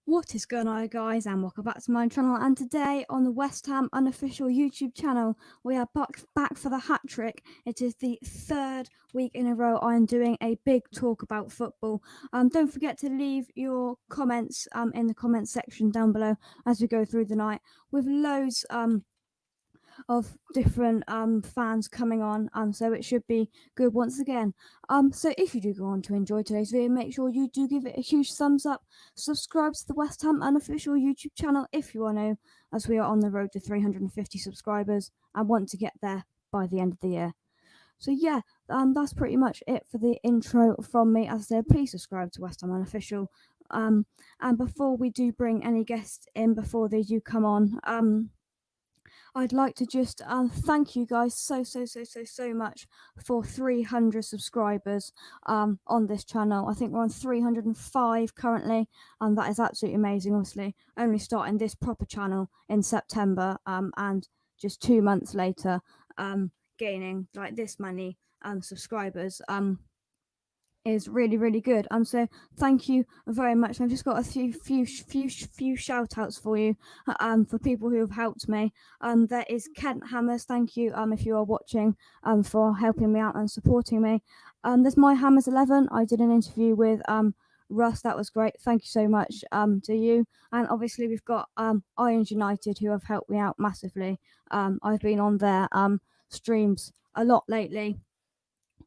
What is going on, guys, and welcome back to my channel. And today on the West Ham unofficial YouTube channel, we are back for the hat trick. It is the third week in a row I am doing a big talk about football. Don't forget to leave your comments in the comment section down below as we go through the night, with loads of different fans coming on, so it should be good once again. So if you do go on to enjoy today's video, make sure you do give it a huge thumbs up, subscribe to the West Ham unofficial YouTube channel if you are new, as we are on the road to 350 subscribers and want to get there by the end of the year. So yeah, that's pretty much it for the intro from me. As I said, please subscribe to West Ham unofficial. And before we do bring any guests in, before they do come on, I'd like to just thank you guys so much for 300 subscribers on this channel. I think we're on 305 currently, and that is absolutely amazing. Obviously, only starting this proper channel in September, and just 2 months later, gaining like this many subscribers. Is really good. So thank you very much. I've just got a few shout outs for you, for people who have helped me. There is Kent Hammers. Thank you if you are watching, for helping me out and supporting me. There's My Hammers 11. I did an interview with Russ. That was great. Thank you so much to you. And obviously we've got Irons United, who have helped me out massively. I've been on their streams a lot lately,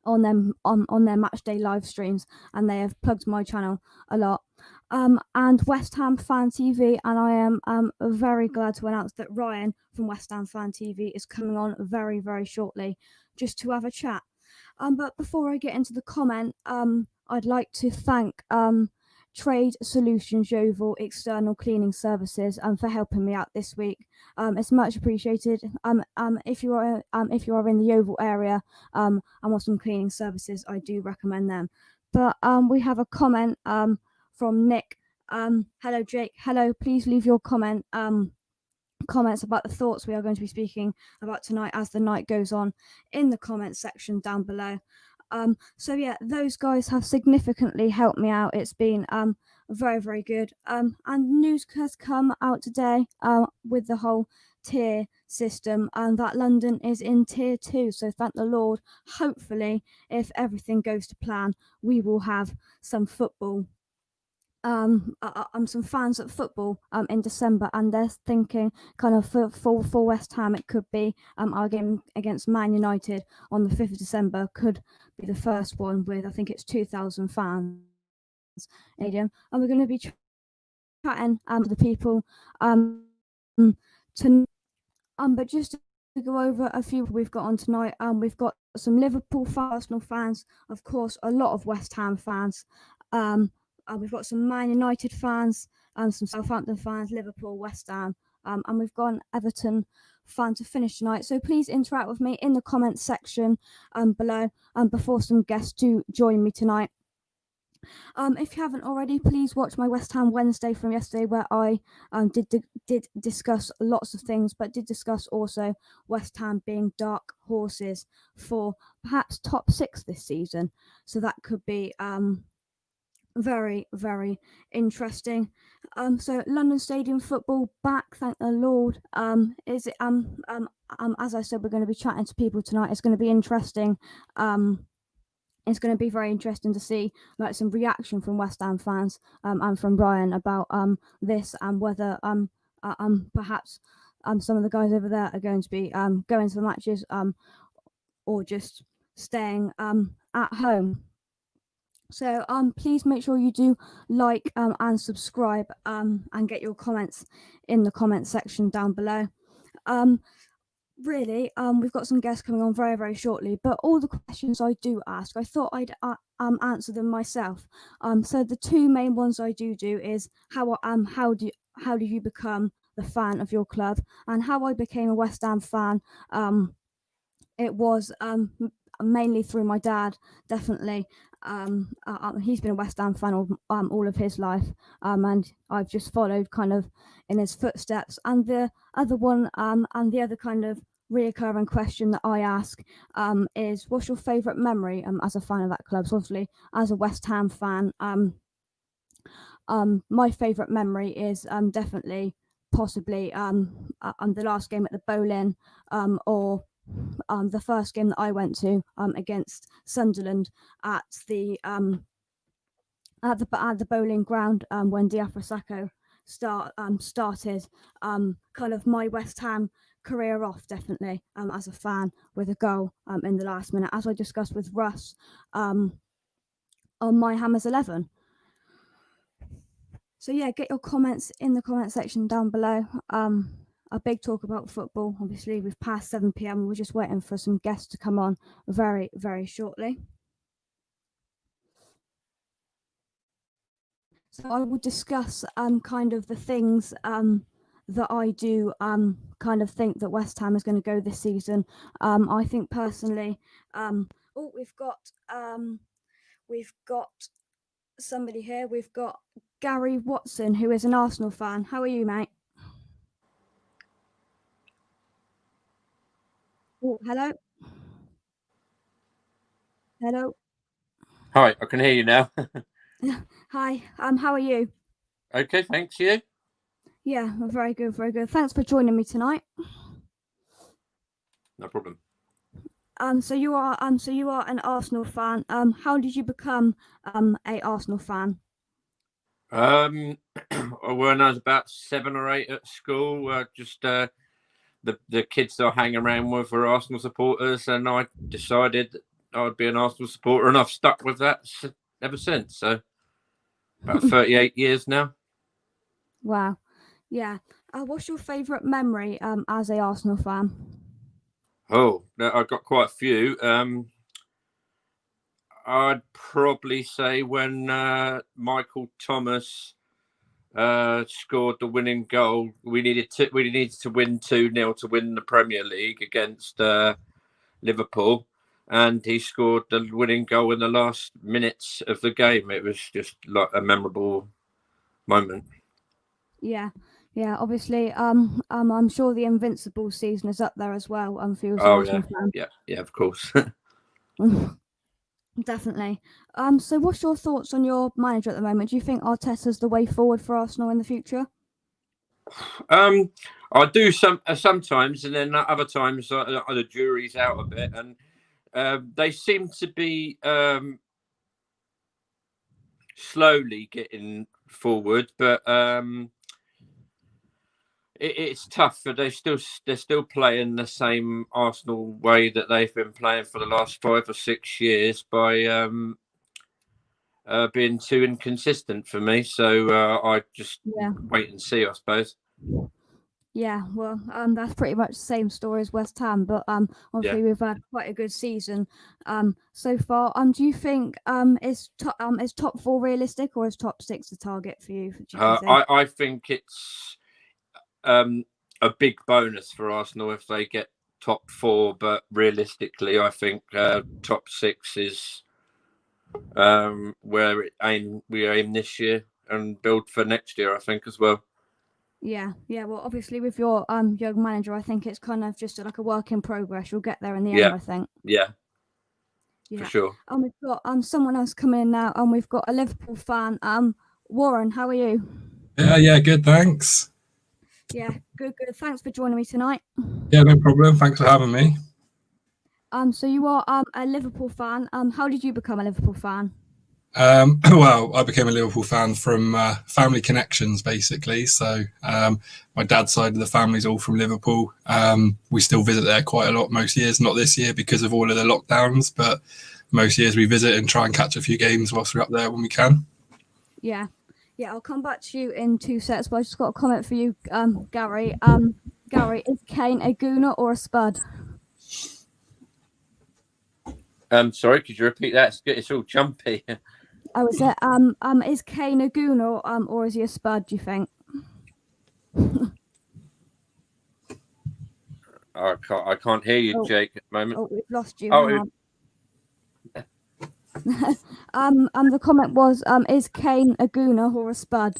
on them on their match day live streams, and they have plugged my channel a lot. And West Ham Fan TV, and I am very glad to announce that Ryan from West Ham Fan TV is coming on very shortly, just to have a chat. But before I get into the comment, I'd like to thank Trade Solutions Yeovil External Cleaning Services for helping me out this week. It's much appreciated. If you are in the Yeovil area and want some cleaning services, I do recommend them. But we have a comment from Nick. Hello, Jake. Hello. Please leave your comments about the thoughts we are going to be speaking about tonight as the night goes on in the comment section down below. So yeah, those guys have significantly helped me out. It's been very good. And news has come out today with the whole tier system, and that London is in tier 2. So thank the Lord. Hopefully, if everything goes to plan, we will have some football. Some fans at football in December, and they're thinking kind of for West Ham, it could be our game against Man United on the 5th of December could be the first one with, I think it's 2,000 fans stadium, and we're going to be chatting to the people to but just to go over a few we've got on tonight. We've got some Liverpool Arsenal fans, of course, a lot of West Ham fans. We've got some Man United fans, some Southampton fans, Liverpool, West Ham, and we've got an Everton fan to finish tonight. So please interact with me in the comments section below before some guests do join me tonight. If you haven't already, please watch my West Ham Wednesday from yesterday, where I did discuss lots of things, but did discuss also West Ham being dark horses for perhaps top 6 this season. So that could be very interesting. So London Stadium football back, thank the Lord. Is it as I said, we're going to be chatting to people tonight. It's going to be interesting. It's going to be very interesting to see like some reaction from West Ham fans and from Brian about this, and whether perhaps some of the guys over there are going to be going to the matches or just staying at home. So please make sure you do like and subscribe and get your comments in the comment section down below. Really, we've got some guests coming on very shortly, but all the questions I do ask, I thought I'd answer them myself. So the two main ones I do is how do you become the fan of your club, and how I became a West Ham fan. It was mainly through my dad, definitely. He's been a West Ham fan all of his life, and I've just followed kind of in his footsteps. And the other one, and the other kind of reoccurring question that I ask is, what's your favourite memory as a fan of that club? So obviously, as a West Ham fan, my favourite memory is definitely possibly the last game at the Bowling, or the first game that I went to against Sunderland at the bowling ground when Diafra started kind of my West Ham career off, definitely as a fan, with a goal in the last minute, as I discussed with Russ on my Hammers 11. So yeah, get your comments in the comment section down below. A big talk about football. Obviously, we've passed 7 p.m. We're just waiting for some guests to come on very, very shortly. So I will discuss kind of the things that I do kind of think that West Ham is going to go this season. I think personally, we've got somebody here. We've got Gary Watson, who is an Arsenal fan. How are you, mate? Oh, hello. Hello. Hi, I can hear you now. Hi. How are you? Okay, thanks. You? Yeah, very good, very good. Thanks for joining me tonight. No problem. So you are an Arsenal fan. How did you become a Arsenal fan? When I was about 7 or 8 at school, the kids that I hang around with were Arsenal supporters, and I decided that I'd be an Arsenal supporter, and I've stuck with that ever since. So about 38 years now. Wow. Yeah. What's your favourite memory as a Arsenal fan? Oh, I've got quite a few. I'd probably say when Michael Thomas scored the winning goal. We needed to win 2-0 to win the Premier League against Liverpool, and he scored the winning goal in the last minutes of the game. It was just like a memorable moment. Yeah. Yeah, obviously, I'm sure the Invincible season is up there as well. For you as an Oh Arsenal fan. yeah, of course. Definitely. So what's your thoughts on your manager at the moment? Do you think Arteta's the way forward for Arsenal in the future? I do sometimes, and then other times the jury's out a bit, and they seem to be slowly getting forward, but it's tough. They're still playing the same Arsenal way that they've been playing for the last 5 or 6 years by being too inconsistent for me. So I just wait and see, I suppose. Yeah, well, that's pretty much the same story as West Ham, but obviously we've had quite a good season so far. Do you think is top 4 realistic, or is top 6 the target for you? Do you think? I think it's a big bonus for Arsenal if they get top 4, but realistically, I think top 6 is where we aim this year and build for next year, I think, as well. Yeah. Well, obviously with your young manager, I think it's kind of just like a work in progress. You'll get there in the end, I think. Yeah, for sure. We've got someone else coming in now, and we've got a Liverpool fan. Warren, how are you? Yeah, good, thanks. Yeah, good. Thanks for joining me tonight. Yeah, no problem. Thanks for having me. So you are a Liverpool fan. How did you become a Liverpool fan? Well, I became a Liverpool fan from family connections, basically. So my dad's side of the family is all from Liverpool. We still visit there quite a lot most years. Not this year because of all of the lockdowns, but most years we visit and try and catch a few games whilst we're up there when we can. Yeah, I'll come back to you in 2 sets, but I just got a comment for you, Gary. Gary, is Kane a gooner or a spud? Sorry, could you repeat that? It's all jumpy. Oh, is it? Is Kane a gooner or is he a spud? Do you think? I can't hear you, Jake, at the moment. Oh, we've lost you. Oh, The comment was, is Kane a gooner or a spud?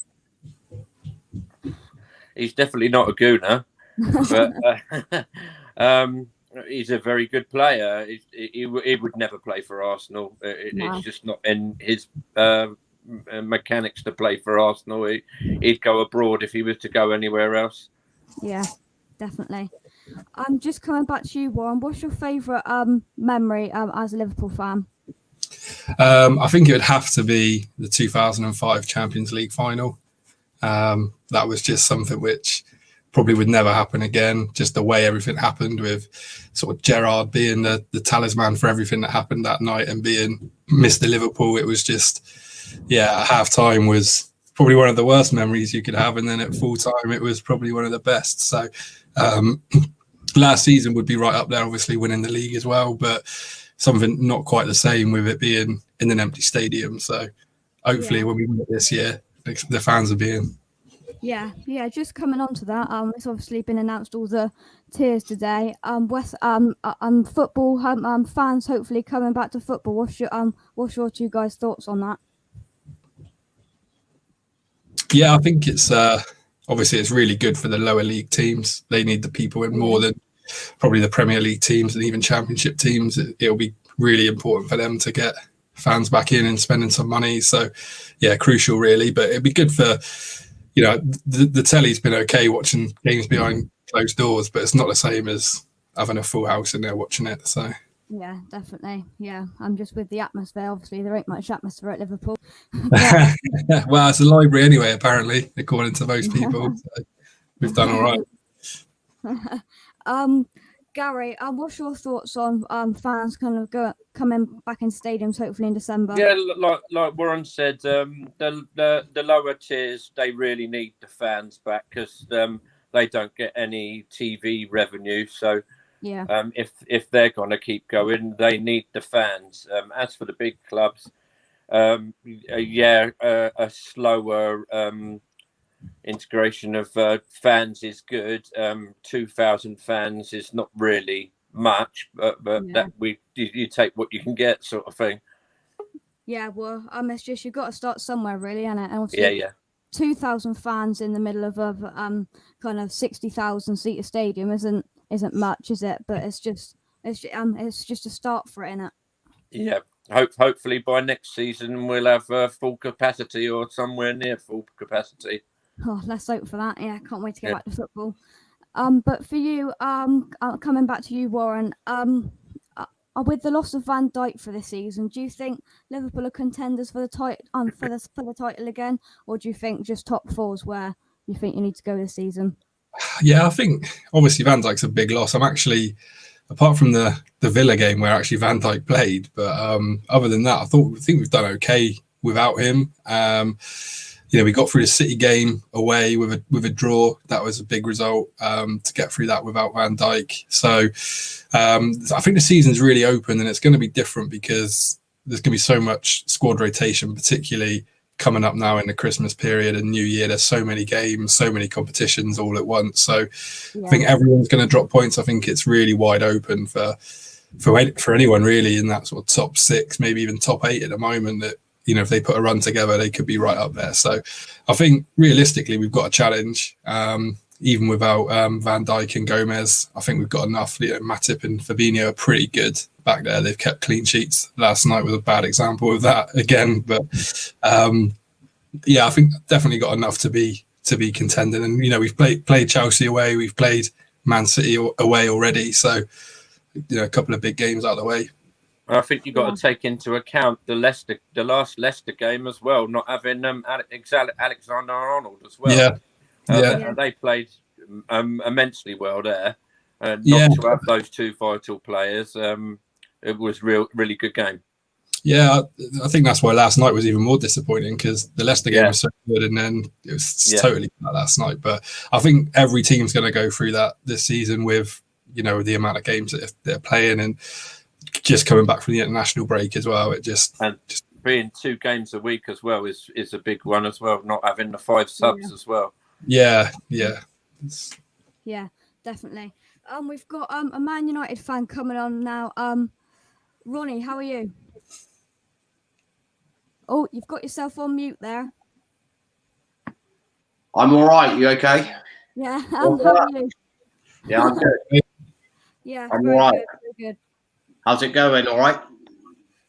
He's definitely not a gooner, but he's a very good player. He would never play for Arsenal. It's just not in his mechanics to play for Arsenal. He'd go abroad if he was to go anywhere else. Yeah, definitely. Just coming back to you, Warren. What's your favourite memory as a Liverpool fan? I think it would have to be the 2005 Champions League final. That was just something which probably would never happen again. Just the way everything happened, with sort of Gerrard being the talisman for everything that happened that night and being Mr. Liverpool. It was just, at half time was probably one of the worst memories you could have. And then at full time, it was probably one of the best. So last season would be right up there, obviously winning the league as well, but something not quite the same with it being in an empty stadium. So hopefully when we win it this year, the fans will be in. Yeah. Just coming on to that, it's obviously been announced all the tiers today. Football fans hopefully coming back to football. What's your two guys' thoughts on that? Yeah, I think it's obviously it's really good for the lower league teams. They need the people in more than probably the Premier League teams and even Championship teams. It'll be really important for them to get fans back in and spending some money. So crucial really, but it'd be good for, the telly's been okay watching games behind closed doors, but it's not the same as having a full house in there watching it. So yeah, definitely. Yeah, I'm just with the atmosphere. Obviously, there ain't much atmosphere at Liverpool. Well, it's a library anyway, apparently, according to most people. So we've done all right. Gary, what's your thoughts on fans kind of coming back in stadiums hopefully in December? Yeah, like Warren said, the lower tiers, they really need the fans back because they don't get any TV revenue. So if they're going to keep going, they need the fans. As for the big clubs, a slower integration of fans is good. 2,000 fans is not really much, but that you take what you can get, sort of thing. Yeah, well, it's just you've got to start somewhere, really, and obviously, 2,000 fans in the middle of a kind of 60,000 seat stadium isn't much, is it? But it's just a start for it, isn't it? Yeah. Hopefully by next season we'll have full capacity or somewhere near full capacity. Oh, let's hope for that. Yeah, can't wait to get back to football. But for you, coming back to you, Warren, with the loss of Van Dijk for this season, do you think Liverpool are contenders for the title for the title again, or do you think just top four's where you think you need to go this season? Yeah, I think obviously Van Dijk's a big loss. I'm actually, apart from the Villa game where actually Van Dijk played, but other than that, I think we've done okay without him. We got through the City game away with a draw. That was a big result to get through that without Van Dijk. So I think the season's really open and it's going to be different because there's going to be so much squad rotation, particularly coming up now in the Christmas period and New Year. There's so many games, so many competitions all at once. So I think everyone's going to drop points. I think it's really wide open for anyone really in that sort of top 6, maybe even top 8 at the moment, that if they put a run together, they could be right up there. So I think realistically, we've got a challenge. Even without Van Dijk and Gomez, I think we've got enough. Matip and Fabinho are pretty good back there. They've kept clean sheets. Last night was a bad example of that again. But I think definitely got enough to be contending. And we've played Chelsea away, we've played Man City away already. So a couple of big games out of the way. I think you've got to take into account the last Leicester game as well, not having Alexander-Arnold as well. They played immensely well there. Not to have those two vital players, it was really good game. Yeah, I think that's why last night was even more disappointing because the Leicester game was so good and then it was totally like last night. But I think every team's going to go through that this season with, the amount of games that they're playing and just coming back from the international break as well. Just being 2 games a week as well is a big one as well. Not having the 5 subs as well. Yeah, definitely. We've got a Man United fan coming on now. Ronnie, how are you? Oh, you've got yourself on mute there. I'm all right. You okay? Yeah. How are you? Yeah, I'm good. Yeah, I'm all right. Very good. How's it going? All right?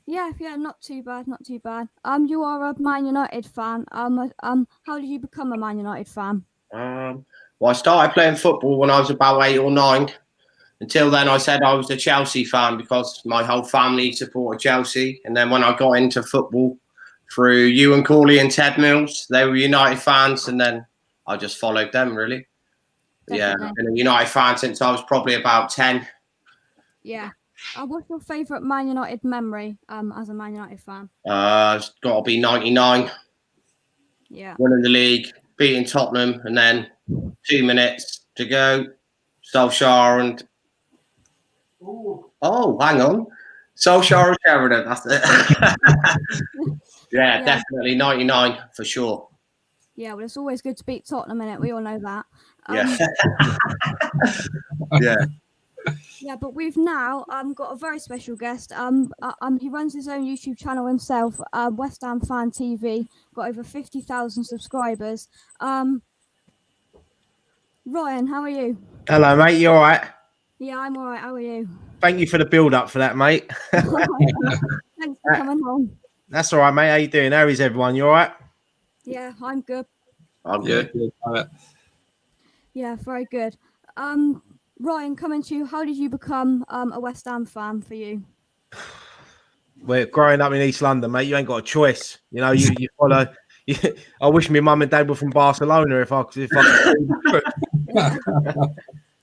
Yeah, not too bad, not too bad. You are a Man United fan. How did you become a Man United fan? Well, I started playing football when I was about 8 or 9. Until then, I said I was a Chelsea fan because my whole family supported Chelsea. And then when I got into football through Ewan Corley and Ted Mills, they were United fans. And then I just followed them, really. Yeah, Definitely. I've been a United fan since I was probably about 10. Yeah. What's your favourite Man United memory? As a Man United fan. It's got to be 99, Yeah. winning the league, beating Tottenham, and then 2 minutes to go. Solskjaer and hang on, Solskjaer and Sheridan. That's it. Yeah, definitely 99 for sure. Yeah, well, it's always good to beat Tottenham, innit? We all know that. Yeah. Yeah. Yeah, but we've now got a very special guest. He runs his own YouTube channel himself, West Ham Fan TV. Got over 50,000 subscribers. Ryan, how are you? Hello, mate. You all right? Yeah, I'm all right. How are you? Thank you for the build-up for that, mate. Thanks for coming on. That's all right, mate. How you doing? How is everyone? You all right? Yeah, I'm good. I'm good. Yeah, very good. Ryan, coming to you. How did you become a West Ham fan for you? We're growing up in East London, mate. You ain't got a choice. You know, you follow. I wish my mum and dad were from Barcelona if I could.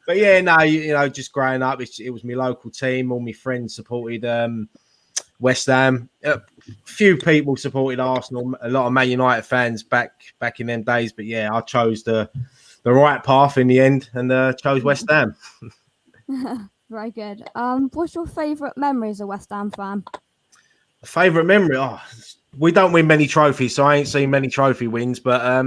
But yeah, no, you know, just growing up, it was my local team. All my friends supported West Ham. A few people supported Arsenal. A lot of Man United fans back in them days. But yeah, I chose the right path in the end and chose West Ham. Very good. What's your favourite memory as a West Ham fan? Favourite memory? Oh, we don't win many trophies, so I ain't seen many trophy wins. But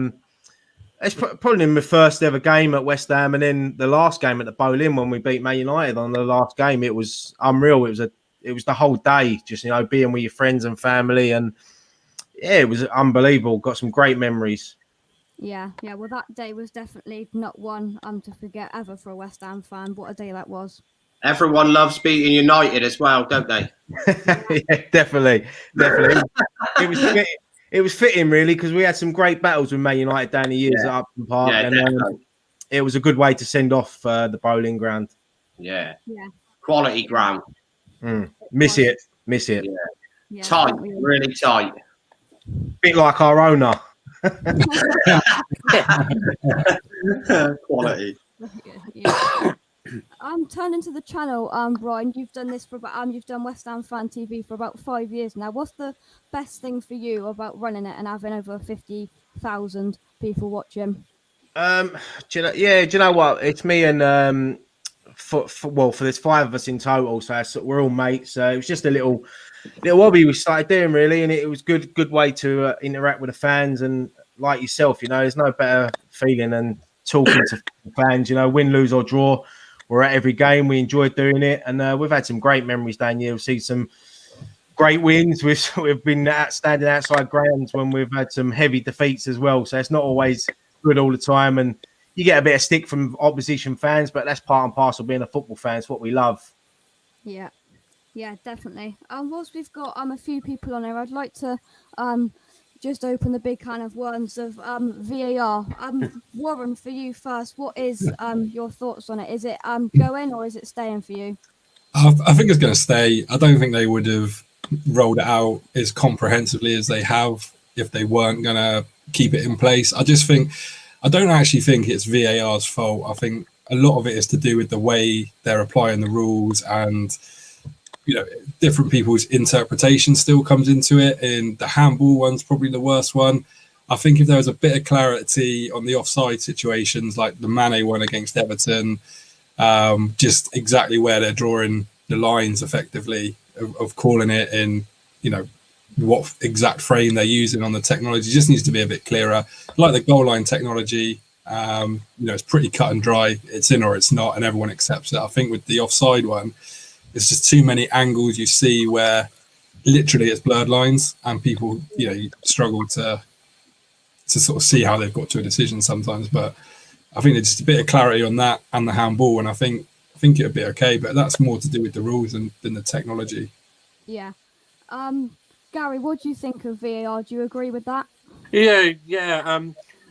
it's probably in my first ever game at West Ham, and then the last game at the Boleyn when we beat Man United on the last game. It was unreal. It was the whole day, just being with your friends and family, and yeah, it was unbelievable. Got some great memories. Yeah. Well, that day was definitely not one to forget ever for a West Ham fan. What a day that was. Everyone loves beating United as well, don't they? Yeah, definitely. It was fitting, really, because we had some great battles with Man United down the years at Upton Park, and it was a good way to send off the bowling ground. Yeah. Quality ground. Miss it. Yeah, Tight, really tight. Bit like our owner. Quality. Yeah. Turning to the channel, Ryan, you've done this for about you've done West Ham Fan TV for about 5 years now. What's the best thing for you about running it and having over 50,000 people watching? Do you know what? It's me and for there's 5 of us in total, so we're all mates. So it was just a little hobby we started doing, really, and it was good way to interact with the fans and like yourself. There's no better feeling than talking to fans. Win, lose or draw, we're at every game. We enjoyed doing it, and we've had some great memories down here. We've seen some great wins. We've been standing outside grounds when we've had some heavy defeats as well. So it's not always good all the time, and you get a bit of stick from opposition fans, but that's part and parcel of being a football fan. It's what we love. Yeah, definitely. Whilst we've got a few people on here, I'd like to just open the big can of worms of VAR. Warren, for you first, what is your thoughts on it? Is it going or is it staying for you? I think it's going to stay. I don't think they would have rolled it out as comprehensively as they have if they weren't going to keep it in place. I don't actually think it's VAR's fault. I think a lot of it is to do with the way they're applying the rules, and different people's interpretation still comes into it. And the handball one's probably the worst one. I think if there was a bit of clarity on the offside situations, like the Mane one against Everton, just exactly where they're drawing the lines effectively of calling it, in what exact frame they're using on the technology, just needs to be a bit clearer. Like the goal line technology, it's pretty cut and dry. It's in or it's not, and everyone accepts it. I think with the offside one, it's just too many angles you see where literally it's blurred lines, and people you struggle to sort of see how they've got to a decision sometimes. But I think there's just a bit of clarity on that and the handball, and I think it would be okay. But that's more to do with the rules than the technology. Yeah. Gary, what do you think of VAR? Do you agree with that? Yeah.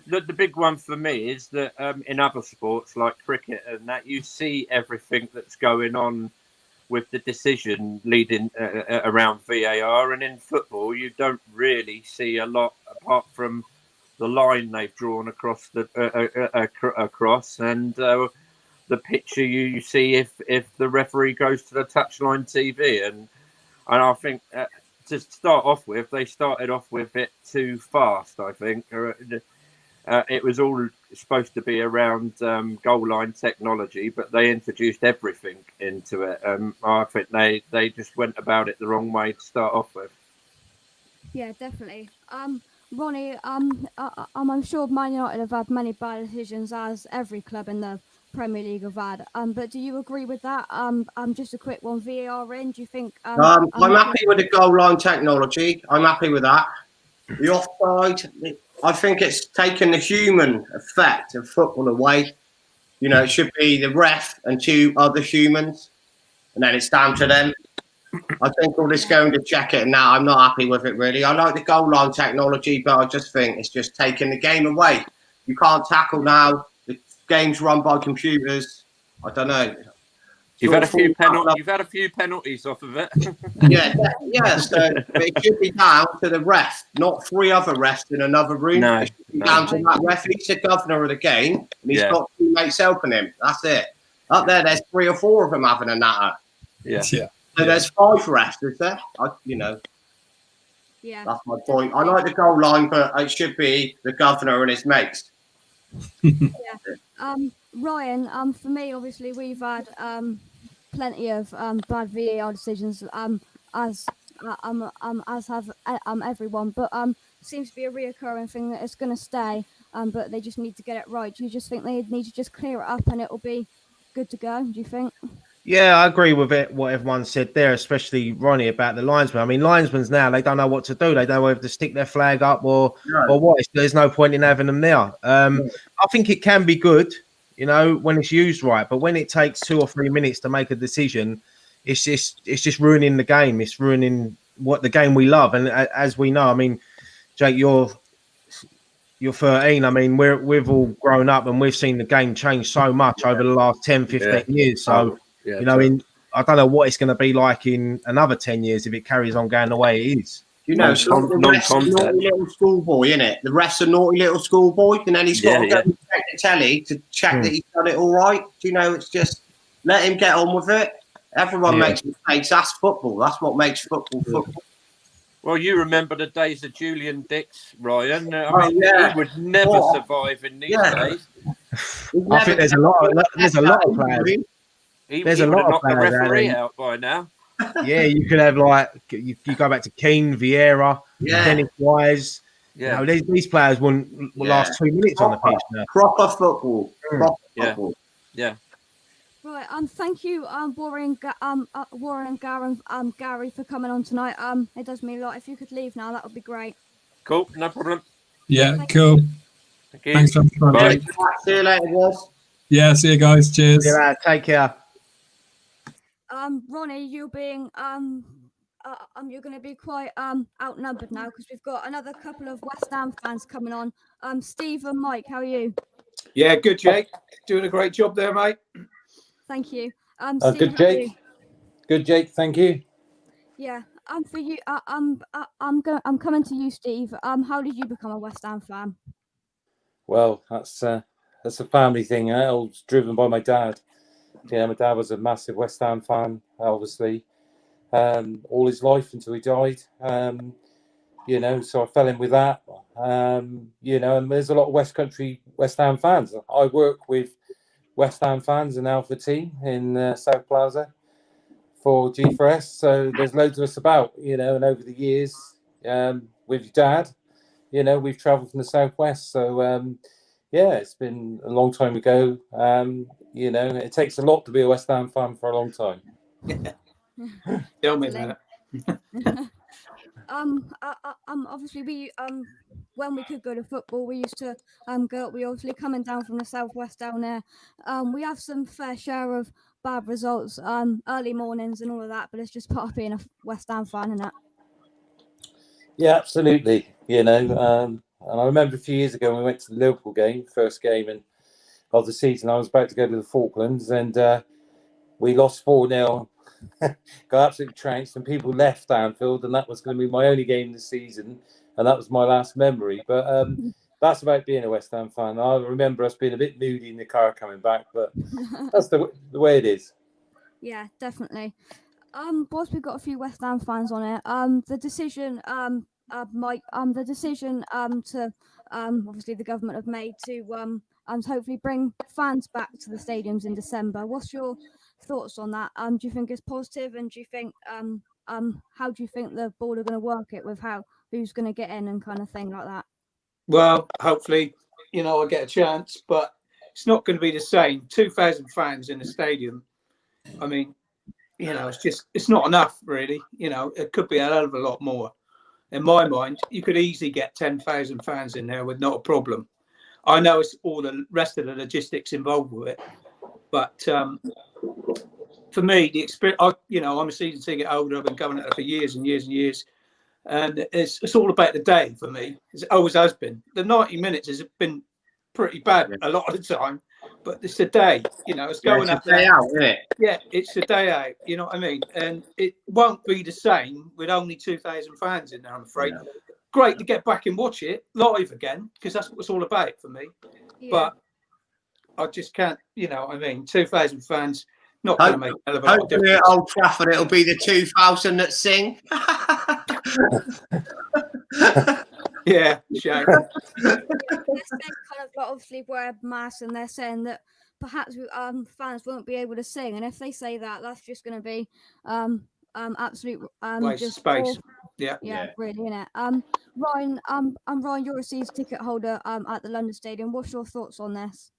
The big one for me is that in other sports like cricket and that, you see everything that's going on with the decision leading around VAR, and in football you don't really see a lot apart from the line they've drawn across across and the picture you see if the referee goes to the touchline TV, and I think to start off with, they started off with it too fast. I think it was all supposed to be around goal line technology, but they introduced everything into it. I think they just went about it the wrong way to start off with. Yeah, definitely. Ronnie, I'm sure Man United have had many bad decisions, as every club in the Premier League have had. But do you agree with that? Just a quick one. VAR in. Do you think? I'm happy with the goal line technology. I'm happy with that. The offside, I think it's taken the human effect of football away. You know, it should be the ref and 2 other humans, and then it's down to them. I think all this going to check it now, I'm not happy with it really. I like the goal line technology, but I just think it's just taking the game away. You can't tackle now. The game's run by computers. I don't know. You've had a few penalties off of it. Yeah. So it should be down to the ref, not 3 other refs in another room. No, it should be down to that ref. He's the governor of the game, and he's got teammates helping him. That's it. Up there's 3 or 4 of them having a natter. Yeah. So there's 5 refs, is there? Yeah. That's my point. I like the goal line, but it should be the governor and his mates. Ryan, for me, obviously, we've had plenty of bad VAR decisions, as have everyone, but seems to be a reoccurring thing that it's going to stay. But they just need to get it right. Do you just think they need to just clear it up and it'll be good to go? Do you think? Yeah, I agree with it. What everyone said there, especially Ronnie about the linesmen. I mean, linesmen now, they don't know what to do. They don't know whether to stick their flag up or what. There's no point in having them there. I think it can be good, when it's used right. But when it takes 2 or 3 minutes to make a decision, it's just ruining the game. It's ruining what the game we love. And as we know, I mean, Jake, you're 13. I mean, we've all grown up and we've seen the game change so much over the last 10, 15 years. So. I don't know what it's going to be like in another 10 years if it carries on going the way it is. The ref's a naughty little schoolboy, isn't it? The ref's a naughty little schoolboy, and then he's got to go and check the telly to check that he's done it all right. It's just let him get on with it. Everyone makes mistakes. That's football. That's what makes football football. Well, you remember the days of Julian Dix, Ryan. He would never survive in these days. I think there's a lot of players. There's a lot of players the referee out by now. Yeah, you could have you go back to Keane, Vieira, Dennis Wise. Yeah, these players wouldn't last 2 minutes on the pitch now. Proper football. Football. Yeah. Right. Thank you, Warren and Gary for coming on tonight. It does me a lot. If you could leave now, that would be great. Cool. No problem. Yeah. Cool. Thank you. Thanks for Bye. See you later, guys. Yeah. See you guys. Cheers. Yeah. Take care. Ronnie, you're being you're going to be quite outnumbered now because we've got another couple of West Ham fans coming on. Steve and Mike, how are you? Yeah, good, Jake. Doing a great job there, mate. Thank you. Steve, good, Jake. Good, Jake. Thank you. Yeah. For you, I'm coming to you, Steve. How did you become a West Ham fan? Well, that's a family thing. I was driven by my dad. Yeah, my dad was a massive West Ham fan, obviously, all his life until he died. So I fell in with that. And there's a lot of West Ham fans. I work with West Ham fans in Alpha Team in South Plaza for G4S. So there's loads of us about, and over the years, with your dad, we've travelled from the Southwest. So, it's been a long time ago. It takes a lot to be a West Ham fan for a long time. Tell me that. Obviously we when we could go to football, we used to go. We obviously coming down from the southwest down there. We have some fair share of bad results, early mornings and all of that. But it's just part of being a West Ham fan, isn't it? Yeah, absolutely. And I remember a few years ago when we went to the Liverpool game, first game of the season. I was about to go to the Falklands, and we lost 4-0. Got absolutely trounced, and people left Anfield, and that was going to be my only game this season, and that was my last memory. But that's about being a West Ham fan. I remember us being a bit moody in the car coming back, but that's the way it is. Yeah, definitely. Whilst we've got a few West Ham fans on it, the decision, Mike, the decision, to, obviously the government have made to, hopefully bring fans back to the stadiums in December. What's your thoughts on that? Do you think it's positive, and do you think, how do you think the board are going to work it with who's going to get in and kind of thing like that? Well, hopefully, I get a chance, but it's not going to be the same. 2,000 fans in the stadium. I mean, it's not enough, really. It could be a hell of a lot more. In my mind, you could easily get 10,000 fans in there with not a problem. I know it's all the rest of the logistics involved with it, but for me, the experience. I'm a season ticket holder. I've been coming at it for years and years and years, and it's all about the day for me. It always has been. The 90 minutes has been pretty bad a lot of the time, but it's the day. It's going up day there. out, isn't it? Yeah, it's the day out. You know what I mean? And it won't be the same with only 2,000 fans in there, I'm afraid. Yeah. Great to get back and watch it live again, because that's what it's all about for me. Yeah. But I just can't, 2,000 fans, not going to make a hell of a lot of difference. Hopefully at Old Trafford it'll be the 2,000 that sing. Yeah, shame. They're kind of obviously wear masks, and they're saying that perhaps fans won't be able to sing, and if they say that, that's just going to be absolute waste just space. Yeah, really, isn't it? Ryan, Ryan, you're a season ticket holder at the London Stadium. What's your thoughts on this?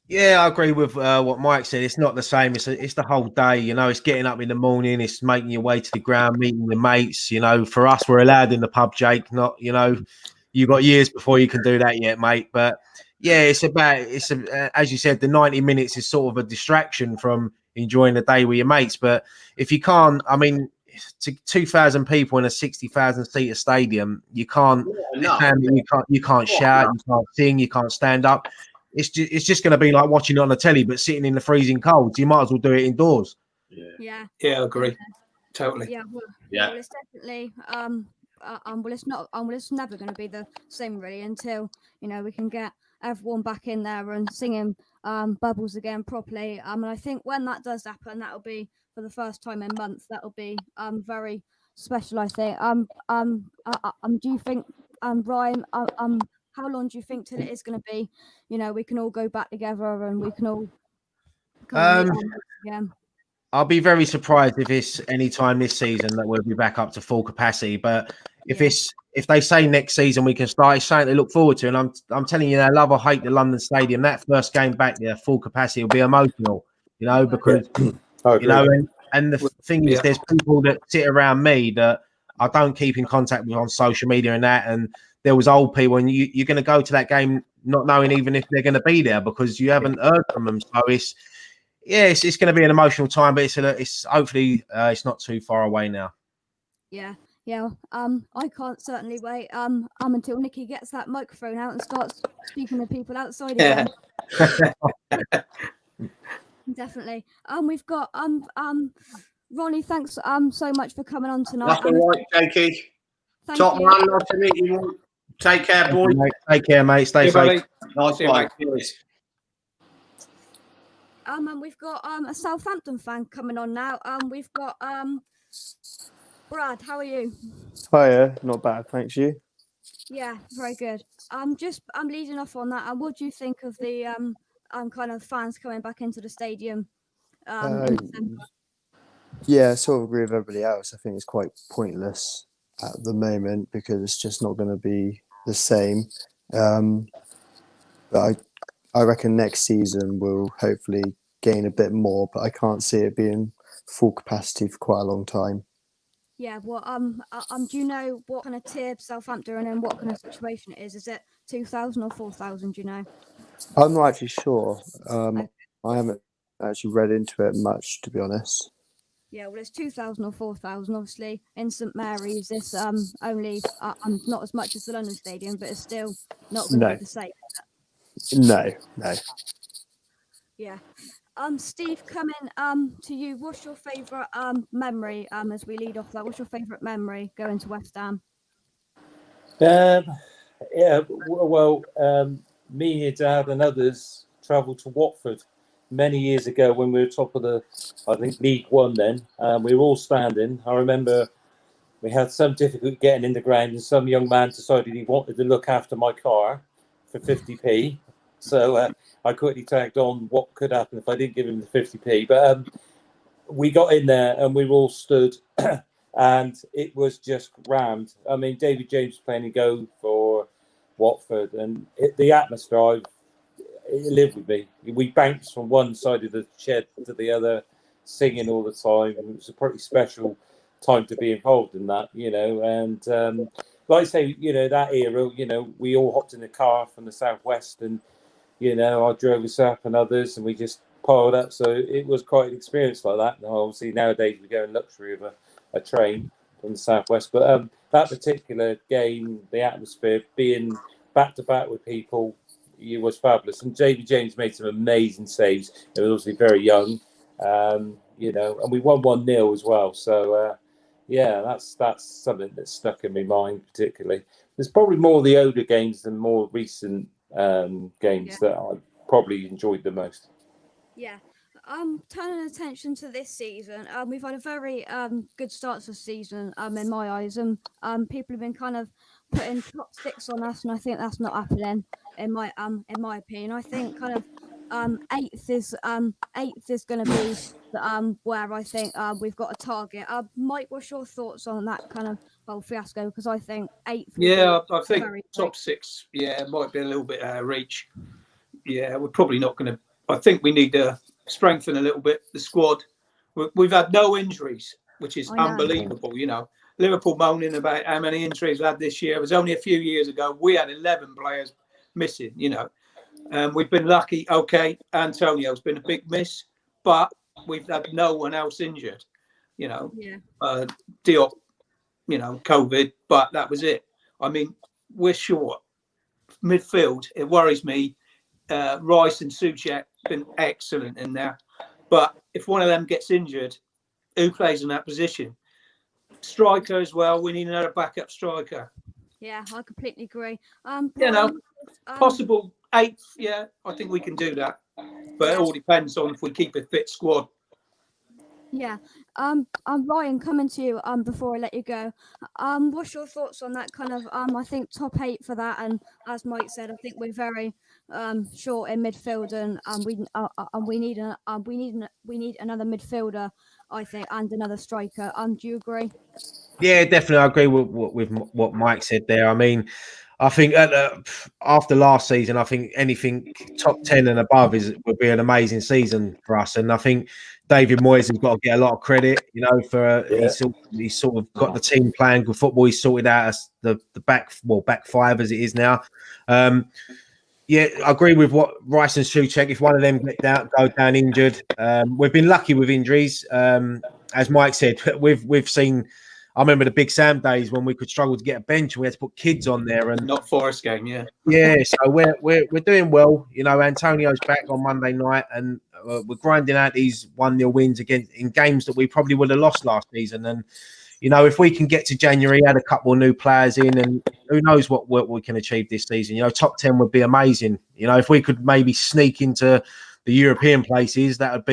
Yeah, I agree with what Mike said. It's not the same. It's the whole day. It's getting up in the morning. It's making your way to the ground, meeting your mates. For us, we're allowed in the pub, Jake. Not, you got years before you can do that yet, mate. But yeah, as you said, the 90 minutes is sort of a distraction from enjoying the day with your mates. But if you can't, to 2,000 people in a 60,000 seater stadium, you can't shout, you can't sing, you can't stand up. It's just going to be like watching it on the telly, but sitting in the freezing cold. So you might as well do it indoors. Yeah, I agree. Totally. Yeah, well, it's definitely it's never going to be the same really until we can get everyone back in there and singing Bubbles again properly. And I think when that does happen, that'll be for the first time in months. That'll be very special, I think. Do you think, Ryan, how long do you think till it is going to be, we can all go back together and we can all come again? I'll be very surprised if it's any time this season that we'll be back up to full capacity. But if they say next season we can start, it's something to look forward to. And I'm telling you, I love or hate the London Stadium. That first game back there, full capacity, will be emotional, because and the thing is, there's people that sit around me that I don't keep in contact with on social media and that. And there was old people, and you're going to go to that game not knowing even if they're going to be there because you haven't heard from them. So it's going to be an emotional time, but it's hopefully it's not too far away now. Yeah. I can't certainly wait until Nikki gets that microphone out and starts speaking to people outside again. Definitely. We've got Ronnie. Thanks so much for coming on tonight. That's all right, Jakey. Top man, nice to meet you. Take care, boy. Take care, mate. Stay safe. Nice one. And we've got a Southampton fan coming on now. We've got Brad. How are you? Hiya, not bad, thanks. You? Yeah, very good. I'm leading off on that. And what do you think of the kind of fans coming back into the stadium? Yeah, I sort of agree with everybody else. I think it's quite pointless at the moment because it's just not going to be the same. But I reckon next season we'll hopefully gain a bit more, but I can't see it being full capacity for quite a long time. Yeah, well, do you know what kind of tier Southampton are in and what kind of situation it is? Is it 2,000 or 4,000? Do you know? I'm not actually sure. I haven't actually read into it much, to be honest. Yeah, well, it's 2,000 or 4,000. Obviously, in St Mary's, it's only not as much as the London Stadium, but it's still not going to be No, the same. no, no. Yeah. Steve, coming to you. What's your favourite memory? As we lead off that, what's your favourite memory going to West Ham? Yeah, well, me and your dad and others travelled to Watford many years ago when we were top of the, I think, League One then. We were all standing. I remember we had some difficulty getting in the ground, and some young man decided he wanted to look after my car for 50p. So I quickly tagged on what could happen if I didn't give him the 50p. But we got in there and we were all stood, and it was just rammed. I mean, David James playing a go for Watford, and the atmosphere, it lived with me. We bounced from one side of the shed to the other, singing all the time, and it was a pretty special time to be involved in that, you know. And like I say, you know, that era, you know, we all hopped in the car from the southwest, and you know, I drove us up and others, and we just piled up. So it was quite an experience like that. And obviously nowadays we go in luxury of a train from the southwest, but that particular game, the atmosphere, being back to back with people, it was fabulous. And David James made some amazing saves. He was obviously very young, you know, and we won 1-0 as well. So yeah, that's something that's stuck in my mind particularly. There's probably more of the older games than more recent games that I probably enjoyed the most. Yeah. Turning attention to this season, we've had a very good start to the season. In my eyes, and people have been kind of putting top six on us, and I think that's not happening. In my opinion, I think kind of eighth is going to be the, where I think we've got a target. Mike, what's your thoughts on that kind of whole fiasco? Because I think eighth. Yeah, I think very top six. Yeah, it might be a little bit out of reach. Yeah, we're probably not going to. I think we need to strengthen a little bit the squad. We've had no injuries, which is unbelievable. You know, Liverpool moaning about how many injuries we had this year. It was only a few years ago. We had 11 players missing, you know. We've been lucky. Okay, Antonio's been a big miss, but we've had no one else injured. You know, Diop, you know, COVID, but that was it. I mean, we're short. Midfield, it worries me. Rice and Souček been excellent in there, but if one of them gets injured, who plays in that position? Striker as well. We need another backup striker. Yeah, I completely agree. You know, possible eighth. Yeah, I think we can do that, but it all depends on if we keep a fit squad. Yeah. Ryan, coming to you before I let you go. What's your thoughts on that kind of I think top 8 for that, and as Mike said, I think we're very short in midfield, and we need another midfielder, I think, and another striker. Do you agree? Yeah, definitely. I agree with what Mike said there. I mean, I think after last season, I think anything top 10 and above would be an amazing season for us. And I think David Moyes has got to get a lot of credit, you know, for he's sort of got the team playing good football. He's sorted out the back five as it is now. Yeah, I agree with what Rice and Souček. If one of them go down injured, we've been lucky with injuries. As Mike said, we've seen. I remember the Big Sam days when we could struggle to get a bench and we had to put kids on there. And not Forest game, yeah. Yeah, so we're doing well. You know, Antonio's back on Monday night, and we're grinding out these 1-0 wins in games that we probably would have lost last season. And you know, if we can get to January, add a couple of new players in, and who knows what we can achieve this season. You know, top 10 would be amazing. You know, if we could maybe sneak into the European places, that'd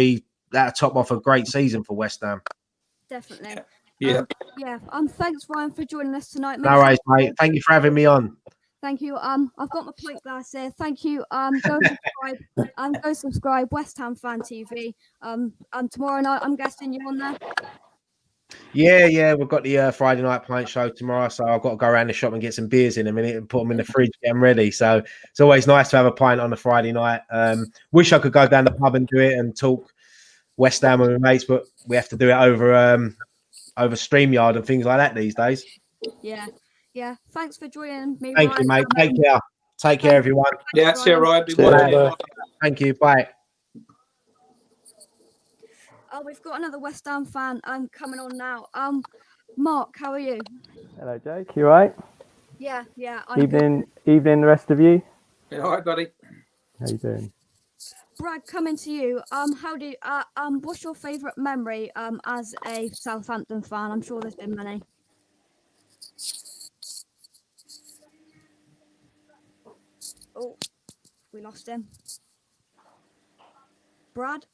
top off a great season for West Ham. Definitely. Yeah. Thanks, Ryan, for joining us tonight. No worries, mate. Thank you for having me on. Thank you. I've got my pint glass here. Thank you. Go subscribe. West Ham Fan TV. Tomorrow night, I'm guessing you're on there. Yeah, we've got the Friday night pint show tomorrow, so I've got to go around the shop and get some beers in a minute and put them in the fridge, get them ready. So it's always nice to have a pint on a Friday night. Wish I could go down the pub and do it and talk West Ham with my mates, but we have to do it over StreamYard and things like that these days. Yeah. Thanks for joining me. Thank you, mate. Take care, everyone. Yeah, see you, Ryan. Thank you. Bye. We've got another West Ham fan coming on now. Mark, how are you? Hello, Jake. You right? Yeah, I'm good. Evening, the rest of you. Yeah, all right, buddy. How you doing? Brad, coming to you. What's your favourite memory as a Southampton fan? I'm sure there's been many. Oh, we lost him. Brad?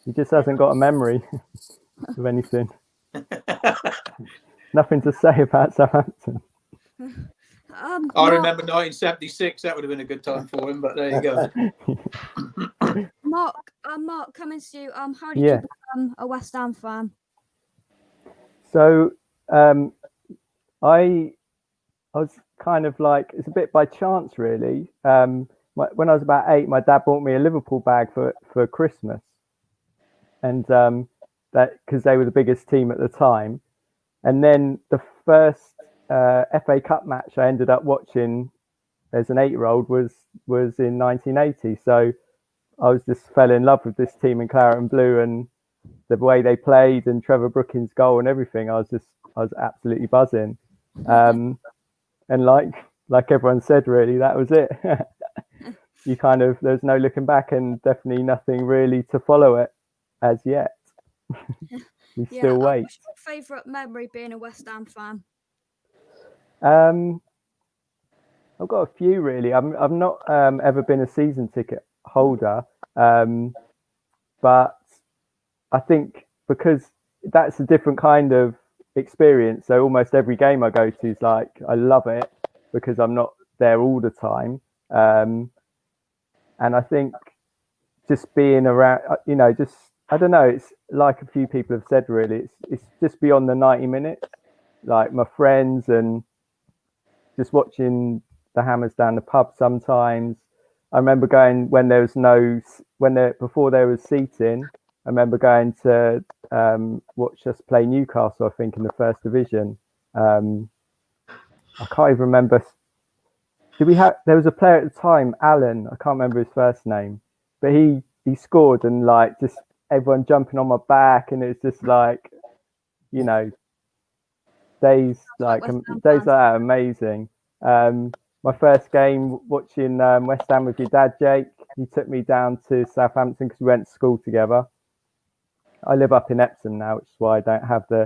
He just hasn't got a memory of anything. Nothing to say about Southampton. I Mark, remember 1976. That would have been a good time for him, but there you go. Mark, coming to you. How did Yeah. you become a West Ham fan? So, I was kind of like, it's a bit by chance, really. When I was about 8, my dad bought me a Liverpool bag for Christmas, and that because they were the biggest team at the time. And then the first FA Cup match I ended up watching as an 8-year-old was in 1980. So I was just fell in love with this team in claret and blue, and the way they played, and Trevor Brookings' goal and everything. I was absolutely buzzing. And like everyone said, really, that was it. You kind of, there's no looking back, and definitely nothing really to follow it as yet. We still wait. What's your favourite memory being a West Ham fan? I've got a few, really. I've not ever been a season ticket holder, but I think because that's a different kind of experience. So almost every game I go to is like, I love it because I'm not there all the time. And I think just being around, just, I don't know, it's like a few people have said, really, it's just beyond the 90 minutes, like my friends and just watching the Hammers down the pub sometimes. I remember going before there was seating, I remember going to watch us play Newcastle, I think, in the first division. I can't even remember. There was a player at the time, Alan, I can't remember his first name, but he scored, and like just everyone jumping on my back, and it's just like, days like that are amazing. My first game watching West Ham with your dad, Jake, he took me down to Southampton because we went to school together. I live up in Epsom now, which is why I don't have the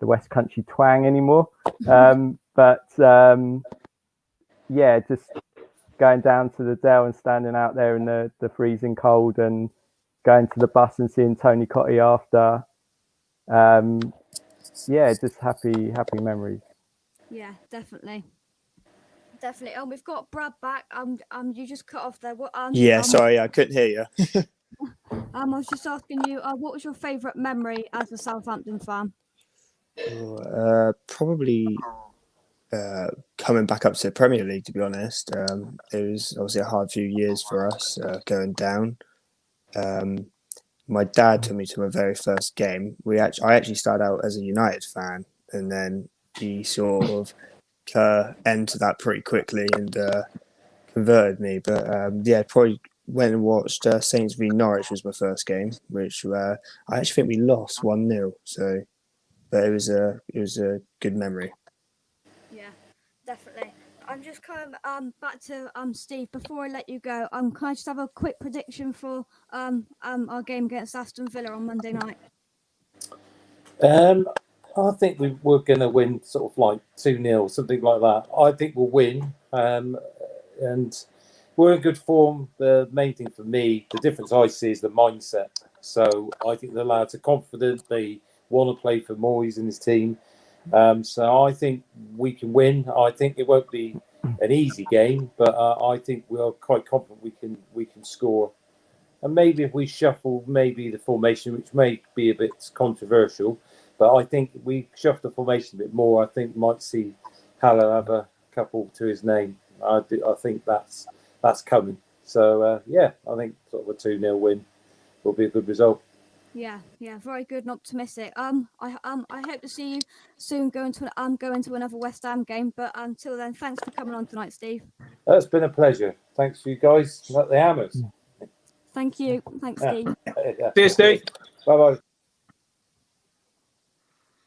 West Country twang anymore. Yeah, just going down to the Dell and standing out there in the freezing cold, and going to the bus and seeing Tony Cottee after. Yeah, just happy memories. Yeah, definitely. Oh, we've got Brad back. You just cut off there. Yeah, sorry, I couldn't hear you. I was just asking you, what was your favourite memory as a Southampton fan? Probably coming back up to the Premier League, to be honest. It was obviously a hard few years for us going down. My dad took me to my very first game. I actually started out as a United fan, and then he sort of entered that pretty quickly and converted me. But probably went and watched Saints v Norwich was my first game, which I actually think we lost 1-0. So, but it was a good memory. Yeah, definitely. I'm just coming back to Steve. Before I let you go, can I just have a quick prediction for our game against Aston Villa on Monday night? I think we're going to win sort of like 2-0, something like that. I think we'll win, and we're in good form. The main thing for me, the difference I see is the mindset. So I think the lads are confident. They want to play for Moyes and his team. So I think we can win. I think it won't be an easy game, but I think we're quite confident we can score. And maybe if we shuffle the formation, which may be a bit controversial, but I think if we shuffle the formation a bit more, I think we might see Haller have a couple to his name. I think that's coming. So I think sort of a 2-0 win will be a good result. Yeah, very good and optimistic. I hope to see you soon going to another West Ham game. But until then, thanks for coming on tonight, Steve. It's been a pleasure. Thanks for you guys at the Hammers. Thank you. Thanks, Steve. Cheers, Steve. Bye bye.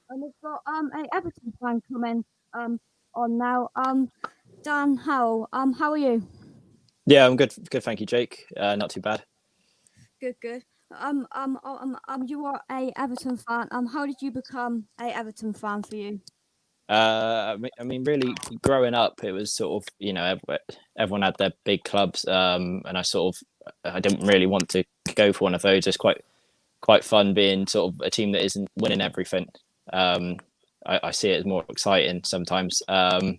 And we've got a Everton fan coming on now. Dan Howell. How are you? Yeah, I'm good. Good, thank you, Jake. Not too bad. Good. You are a Everton fan. How did you become a Everton fan for you? I mean, really, growing up, it was sort of, everyone had their big clubs, and I didn't really want to go for one of those. It's quite fun being sort of a team that isn't winning everything. I see it as more exciting sometimes. So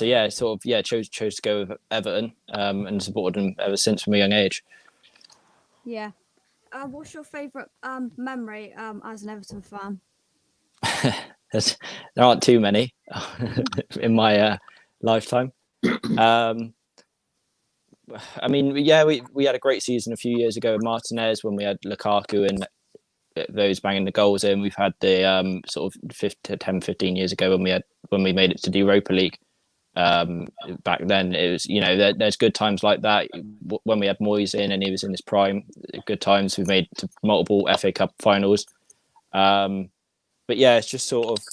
yeah, chose to go with Everton, and supported them ever since from a young age. Yeah. What's your favourite memory as an Everton fan? There aren't too many in my lifetime. I mean, yeah, we had a great season a few years ago with Martinez when we had Lukaku and those banging the goals in. We've had the sort of 10, 15 years ago when we made it to the Europa League. Back then, it was, there's good times like that when we had Moyes in and he was in his prime. Good times. We've made to multiple FA Cup finals. But yeah, it's just sort of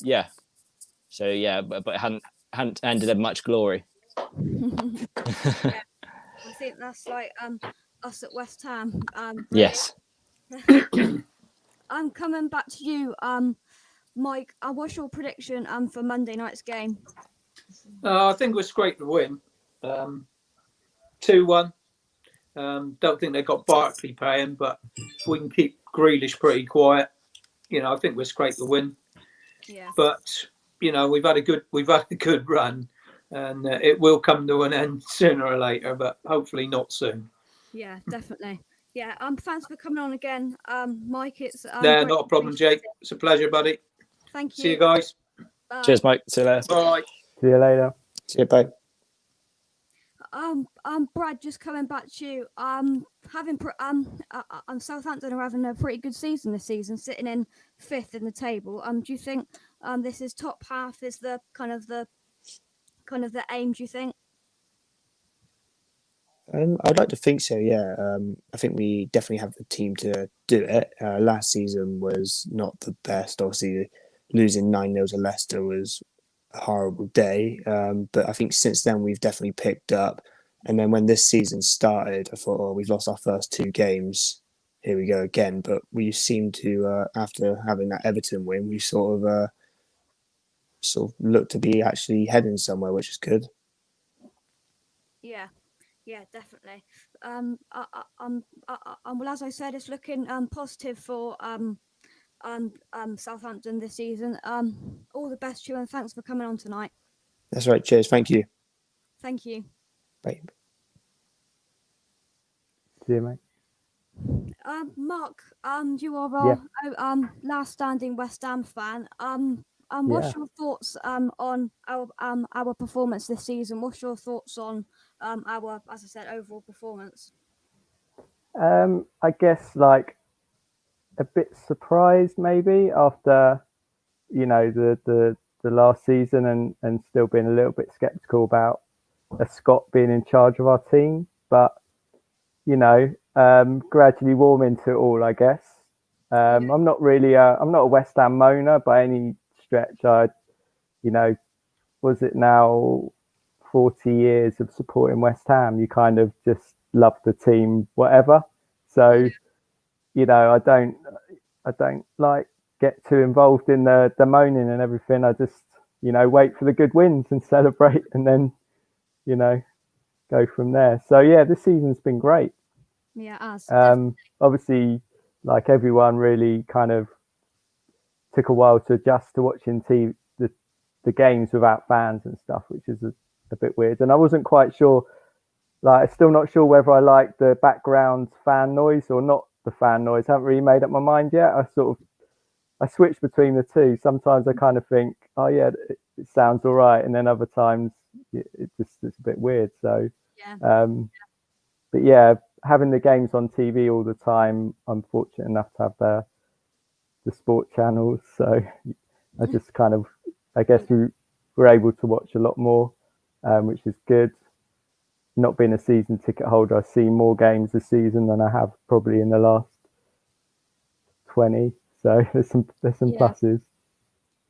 So yeah, but it hadn't ended in much glory. Yeah, I think that's like us at West Ham. Really. Yes. I'm coming back to you, Mike. What's your prediction for Monday night's game? I think we're scraped to win. 2-1. Don't think they've got Barkley playing, but if we can keep Grealish pretty quiet, I think we're scraped to win. Yeah. But we've had a good run, and it will come to an end sooner or later, but hopefully not soon. Yeah, definitely. Yeah. Thanks for coming on again, Mike. It's not a problem, Jake. It's a pleasure, buddy. Thank you. See you guys. Bye. Cheers, Mike. See you later. Bye. See you later. See you. Bye. Brad, just coming back to you. Southampton are having a pretty good season this season, sitting in 5th in the table. Do you think this is top half is the kind of the aim? Do you think? I'd like to think so. Yeah, I think we definitely have the team to do it. Last season was not the best. Obviously, losing 9-0 to Leicester was a horrible day. But I think since then we've definitely picked up. And then when this season started, I thought, oh, we've lost our first 2 games. Here we go again. But we seem to, after having that Everton win, we sort of look to be actually heading somewhere, which is good. Yeah, definitely. Well, as I said, it's looking positive for Southampton this season. All the best to you, and thanks for coming on tonight. That's right. Cheers. Thank you. Thank you. Bye. See you, mate. Mark, you are our last standing West Ham fan. What's your thoughts on our performance this season? What's your thoughts on our, as I said, overall performance? I guess like a bit surprised maybe after the last season and still being a little bit skeptical about a Scot being in charge of our team, but gradually warming to it all, I guess. I'm not a West Ham moaner by any stretch. Was it now 40 years of supporting West Ham? You kind of just love the team, whatever. So, I don't like get too involved in the moaning and everything. I just, wait for the good wins and celebrate and then, go from there. So yeah, this season's been great. Yeah, us. Obviously, like everyone, really kind of took a while to adjust to watching the games without fans and stuff, which is a bit weird. And I wasn't quite sure. I'm still not sure whether I like the background fan noise or not the fan noise. I haven't really made up my mind yet. I switch between the two. Sometimes I kind of think, oh yeah, it sounds all right, and then other times it's a bit weird. So, but yeah, having the games on TV all the time, I'm fortunate enough to have the sport channels. So I just kind of, I guess we were able to watch a lot more, which is good. not being a season ticket holder, I see more games this season than I have probably in the last 20. So there's some pluses.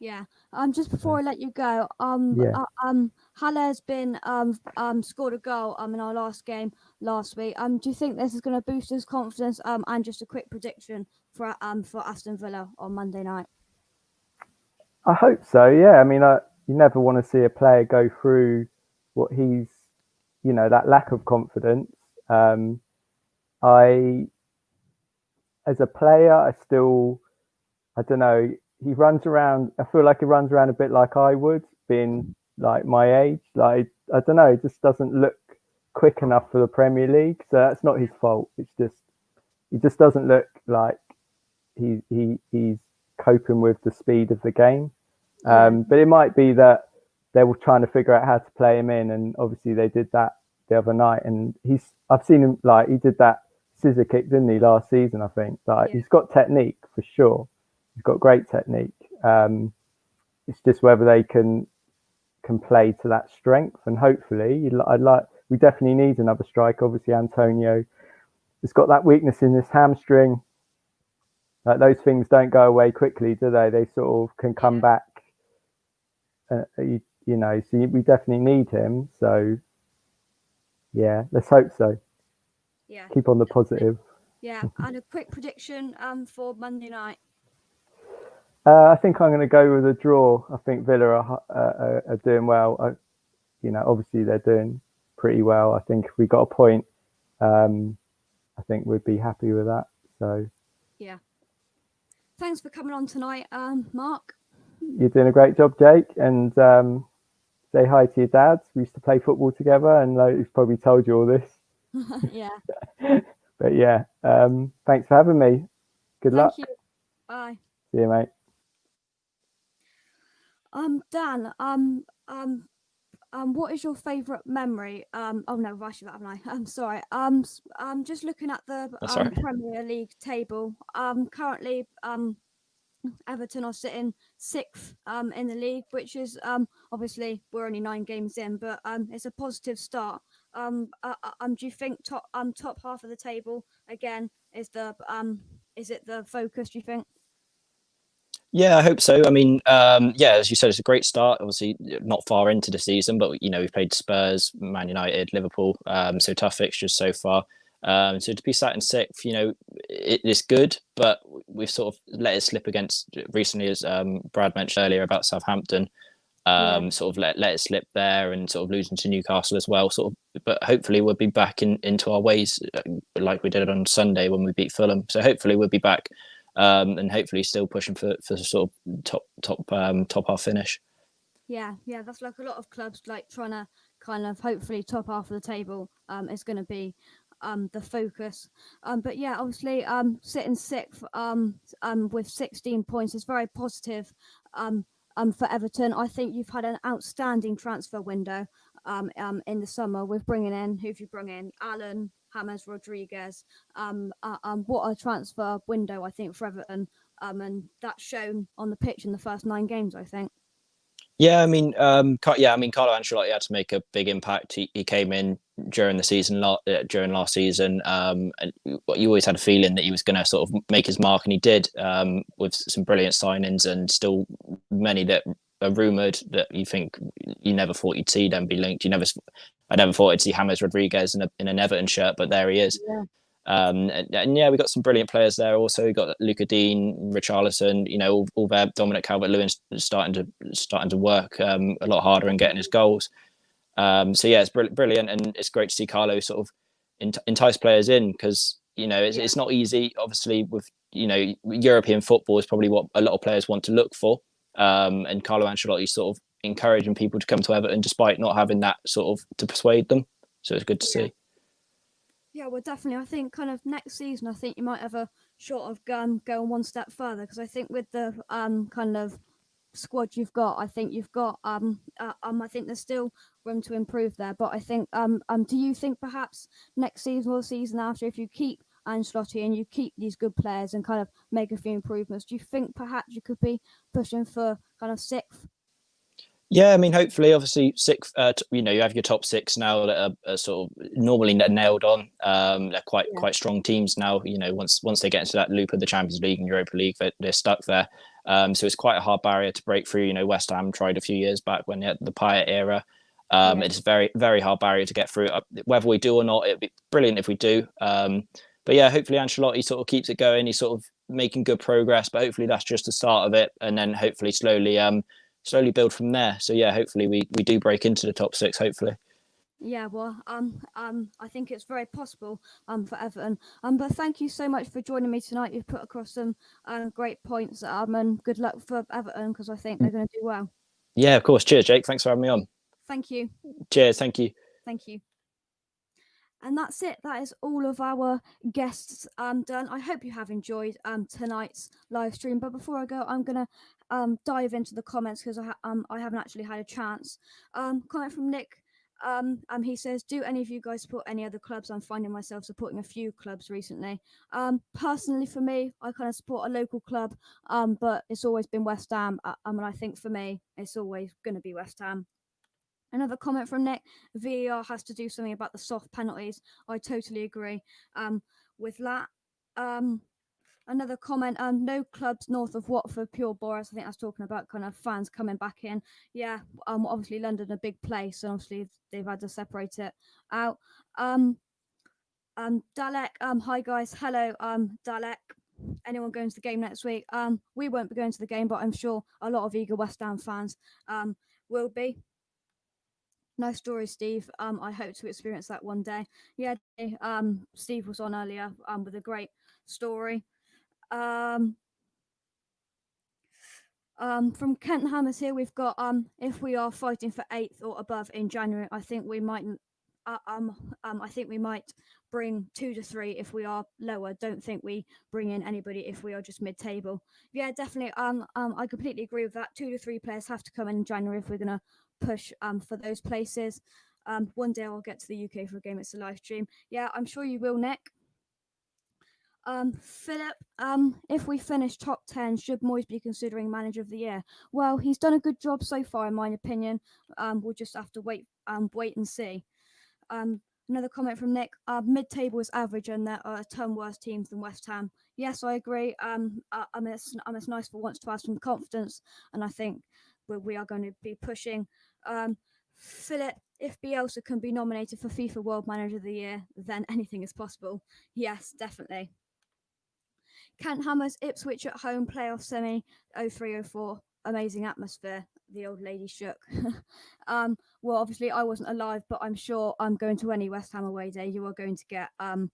Yeah. Just before I let you go, Haller's been scored a goal in our last game last week. Do you think this is going to boost his confidence? And just a quick prediction for Aston Villa on Monday night. I hope so. Yeah. I mean, you never want to see a player go through what he's, that lack of confidence. As a player, I don't know. He runs around. I feel like he runs around a bit like I would, being like my age. Like, I don't know. He just doesn't look quick enough for the Premier League. So that's not his fault. It's just he just doesn't look like he's coping with the speed of the game. But it might be that they were trying to figure out how to play him in, and obviously they did that the other night. And I've seen him, like, he did that scissor kick, didn't he, last season? I think he's got technique for sure. He's got great technique. It's just whether they can play to that strength, and hopefully, we definitely need another striker. Obviously, Antonio has got that weakness in his hamstring. Like, those things don't go away quickly, do they? They sort of can come back. So we definitely need him. So yeah, let's hope so. Yeah. Keep on the positive. Yeah, and a quick prediction for Monday night. I think I'm going to go with a draw. I think Villa are doing well. Obviously they're doing pretty well. I think if we got a point, I think we'd be happy with that. So yeah. Thanks for coming on tonight, Mark. You're doing a great job, Jake. And say hi to your dads. We used to play football together, and he's probably told you all this. Yeah. But yeah, thanks for having me. Good luck. Thank you. Bye. See you, mate. Dan, what is your favourite memory? Oh no, I should haven't I? I'm sorry. Just looking at the Premier League table. Currently, Everton are sitting 6th in the league, which is obviously we're only 9 games in, but it's a positive start. Do you think top half of the table again is it the focus? Do you think? Yeah, I hope so. I mean, as you said, it's a great start. Obviously, not far into the season, but we've played Spurs, Man United, Liverpool, so tough fixtures so far. So to be sat in 6th, it is good, but we've sort of let it slip against recently, as Brad mentioned earlier about Southampton. Sort of let it slip there, and sort of losing to Newcastle as well. But hopefully we'll be back into our ways, like we did on Sunday when we beat Fulham. So hopefully we'll be back. And hopefully still pushing for sort of top half finish. Yeah, that's like a lot of clubs like trying to kind of hopefully top half of the table is going to be the focus. But yeah, obviously sitting 6th with 16 points is very positive for Everton. I think you've had an outstanding transfer window in the summer with bringing in who've you bring in? Alan, James Rodriguez. What a transfer window I think for Everton, and that's shown on the pitch in the first 9 games, I think. Yeah, I mean, Carlo Ancelotti had to make a big impact. He came in during the season, during last season, and you always had a feeling that he was going to sort of make his mark, and he did, with some brilliant signings, and still many that are rumoured that you never thought you'd see them be linked. I never thought I'd see James Rodriguez in an Everton shirt, but there he is. Yeah. And we got some brilliant players there. Also, we got Luca Dean, Richarlison. All there. Dominic Calvert-Lewin starting to work a lot harder and getting his goals. So yeah, it's brilliant, and it's great to see Carlo sort of entice players in, because it's not easy. Obviously, with European football is probably what a lot of players want to look for. And Carlo Ancelotti sort of encouraging people to come to Everton despite not having that sort of to persuade them. So it's good to see. Yeah, well, definitely. I think kind of next season, I think you might have a sort of go one step further, because I think with the kind of squad you've got, I think you've got I think there's still room to improve there. But I think do you think perhaps next season or the season after, if you keep Ancelotti and you keep these good players and kind of make a few improvements, do you think perhaps you could be pushing for kind of 6th? Yeah, I mean, hopefully, obviously, you have your top six now that are sort of normally nailed on. They're quite strong teams now. Once they get into that loop of the Champions League and Europa League, they're stuck there. So it's quite a hard barrier to break through. West Ham tried a few years back when they had the Payet era. It's a very, very hard barrier to get through. Whether we do or not, it'd be brilliant if we do. But yeah, hopefully Ancelotti sort of keeps it going. He's sort of making good progress, but hopefully that's just the start of it, and then hopefully slowly build from there. So yeah, hopefully we do break into the top six. Hopefully. Yeah, well, I think it's very possible for Everton. But thank you so much for joining me tonight. You've put across some great points. And good luck for Everton, because I think they're going to do well. Yeah, of course. Cheers, Jake. Thanks for having me on. Thank you. Cheers. Thank you. Thank you. And that's it. That is all of our guests done. I hope you have enjoyed tonight's live stream. But before I go, I'm gonna dive into the comments, because I haven't actually had a chance. Comment from Nick. He says, "Do any of you guys support any other clubs?" I'm finding myself supporting a few clubs recently. Personally, for me, I kind of support a local club. But it's always been West Ham. And I think for me, it's always going to be West Ham. Another comment from Nick: VAR has to do something about the soft penalties. I totally agree with that. Another comment: no clubs north of Watford, pure Boris. I think that's talking about kind of fans coming back in. Yeah, obviously London a big place, and obviously they've had to separate it out. Dalek, hi guys, hello, Dalek. Anyone going to the game next week? We won't be going to the game, but I'm sure a lot of eager West Ham fans will be. Nice story, Steve. I hope to experience that one day. Yeah, Steve was on earlier with a great story. From Kent Hammers here, we've got if we are fighting for 8th or above in January, I think we might bring 2 to 3 if we are lower. Don't think we bring in anybody if we are just mid-table. Yeah, definitely. I completely agree with that. 2 to 3 players have to come in January if we're gonna push for those places. One day I'll get to the UK for a game. It's a live stream. Yeah, I'm sure you will, Nick. Philip, if we finish top 10, should Moyes be considering manager of the year? Well, he's done a good job so far, in my opinion. We'll just have to wait and see. Another comment from Nick: mid-table is average, and there are a ton worse teams than West Ham. Yes, I agree. It's nice for once to have some confidence, and I think we are going to be pushing. Philip, if Bielsa can be nominated for FIFA World Manager of the Year, then anything is possible. Yes, definitely. Kent Hammers, Ipswich at home, playoff semi, 03-04. Amazing atmosphere. The old lady shook. Well, obviously I wasn't alive, but I'm sure I'm going to any West Ham away day. You are going to get a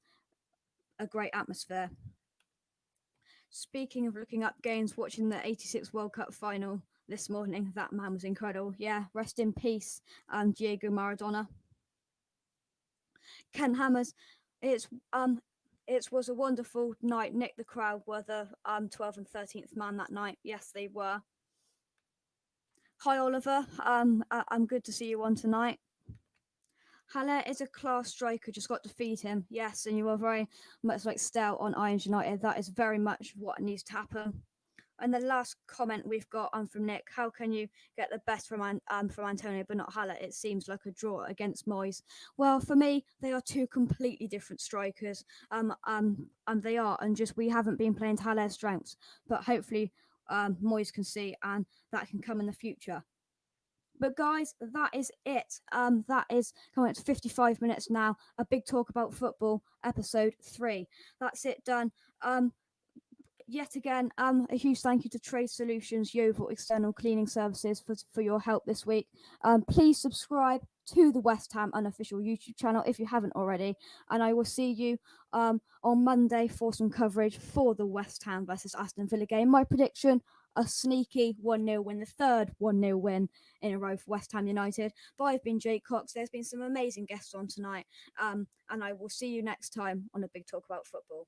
great atmosphere. Speaking of looking up games, watching the 86 World Cup final this morning, that man was incredible. Yeah, rest in peace, Diego Maradona. Kent Hammers, it was a wonderful night. Nick, the crowd were the 12th and 13th man that night. Yes, they were. Hi, Oliver. I'm good to see you on tonight. Haller is a class striker, just got to feed him. Yes, and you are very much like Stout on Irons United. That is very much what needs to happen. And the last comment we've got from Nick: how can you get the best from Antonio but not Haller? It seems like a draw against Moyes. Well, for me, they are two completely different strikers. They are, and just we haven't been playing to Haller's strengths, but hopefully Moyes can see, and that can come in the future. But guys, that is it. That is coming up to 55 minutes now. A big talk about football, episode 3. That's it done. Yet again, a huge thank you to Trade Solutions, Yeovil External Cleaning Services for your help this week. Please subscribe to the West Ham unofficial YouTube channel if you haven't already. And I will see you on Monday for some coverage for the West Ham versus Aston Villa game. My prediction: a sneaky 1-0 win, the third 1-0 win in a row for West Ham United. But I've been Jake Cox. There's been some amazing guests on tonight. And I will see you next time on a big talk about football.